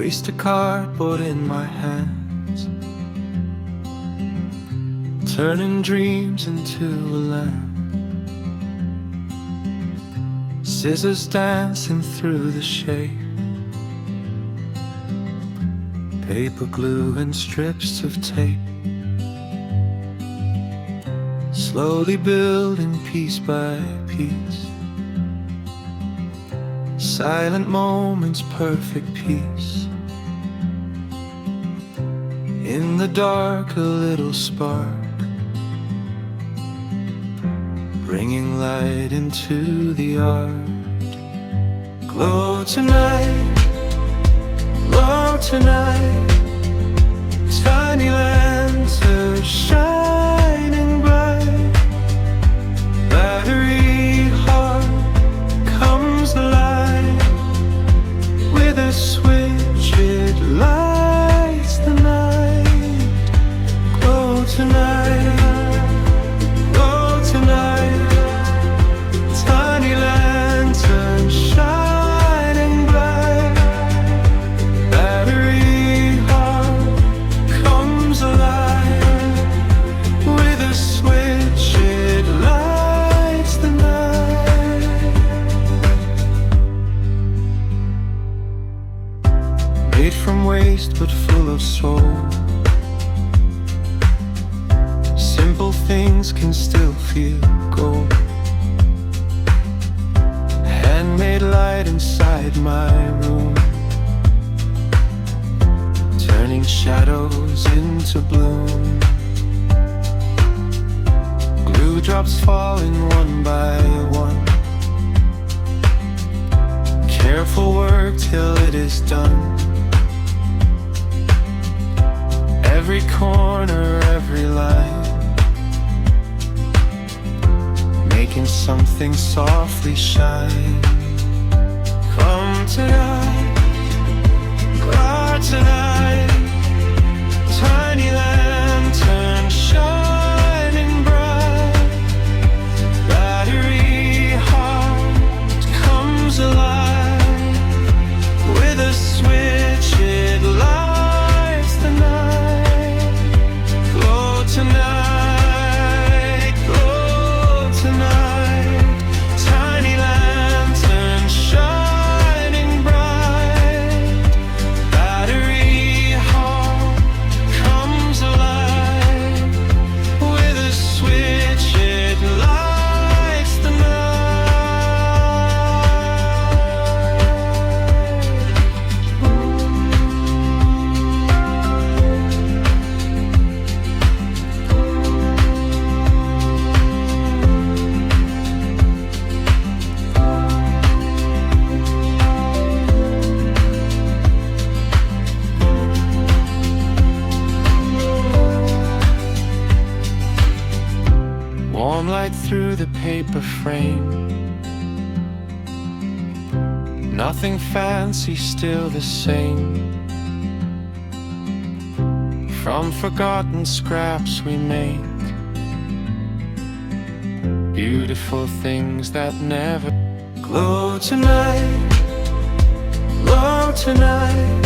waste of cardboard in my hands, turning dreams into a lamp. Scissors dancing through the shade, paper glue and strips of tape, slowly building piece by piece. Silent moments, perfect peace. In the dark, a little spark, bringing light into the art. Glow tonight, glow tonight. Tiny lanterns shining bright. Battery heart comes alive. With a switch it lights the night. Glow tonight, glow tonight. Tiny lantern shining bright. Battery heart comes alive. With a switch it lights the night. Made from waste but full of soul. Simple things can still feel gold. Handmade light inside my room, turning shadows into bloom. Glue drops falling one by one. Careful work till it is done. Every corner, every line, making something softly shine. Come tonight, come tonight. Tiny lantern shining bright. Battery heart comes alive. With a switch it lights the night. Glow tonight, glow tonight. Tiny lantern shining bright. Battery heart comes alive. With a switch it lights the night. Warm light through the paper frame. Nothing fancy, still the same. From forgotten scraps we make beautiful things that never glow tonight, glow tonight.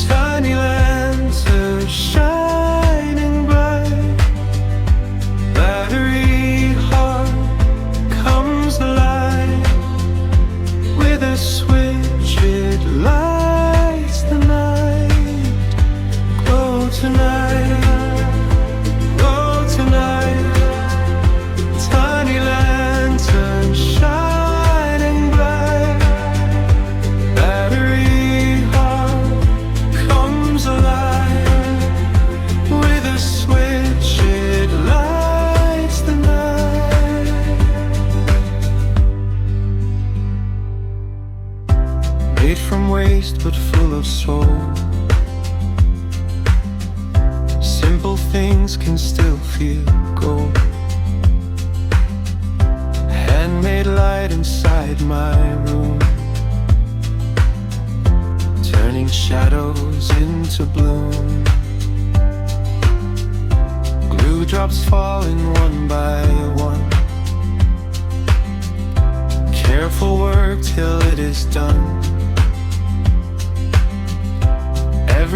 Tiny lanterns shining bright. Battery heart comes alive. With a switch it lights the night. Glow tonight, glow tonight. Tiny lantern shining bright. Battery heart comes alive. With a switch it lights the night. Made from waste but full of soul. Simple things can still feel gold. Handmade light inside my room, turning shadows into bloom. Glue drops falling one by one. Careful work till it is done.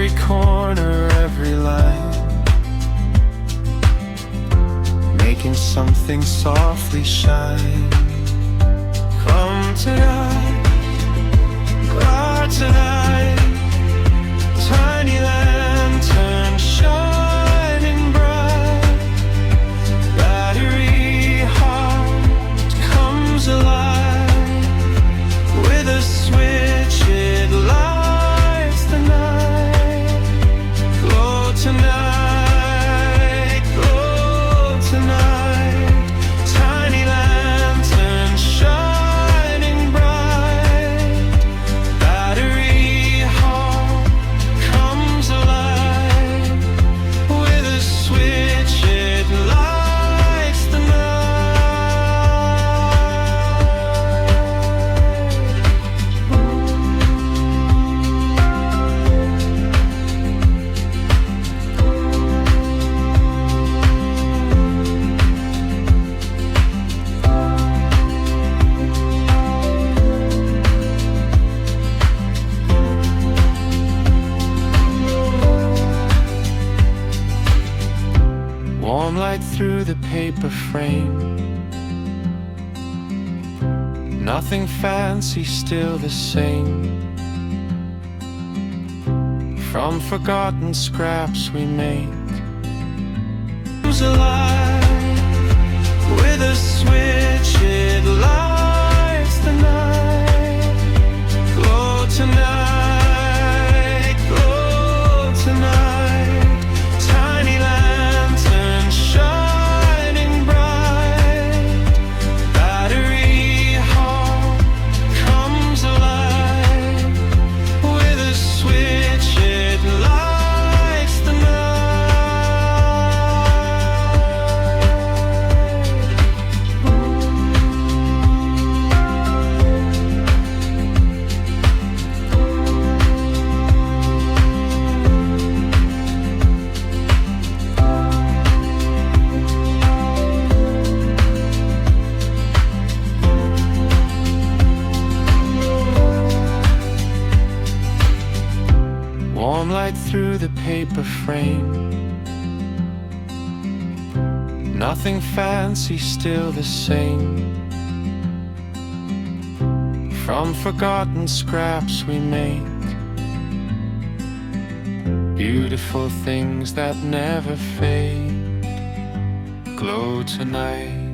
every corner, every line, making something softly shine. Come tonight, God tonight, tiny lantern shining bright, battery heart comes alive, with a switch it lights the night. Glow tonight, glow tonight, tiny lantern shining bright, battery heart comes alive, with a switch it lights the night. Warm light through the paper frame, nothing fancy, still the same. From forgotten scraps we make, comes alive, with a switch it lights the night. Glow tonight, glow tonight, tiny lantern shining bright, battery heart comes alive, with a switch it lights the night. Warm light through the paper frame, nothing fancy, still the same. From forgotten scraps we make beautiful things that never fade. Glow tonight,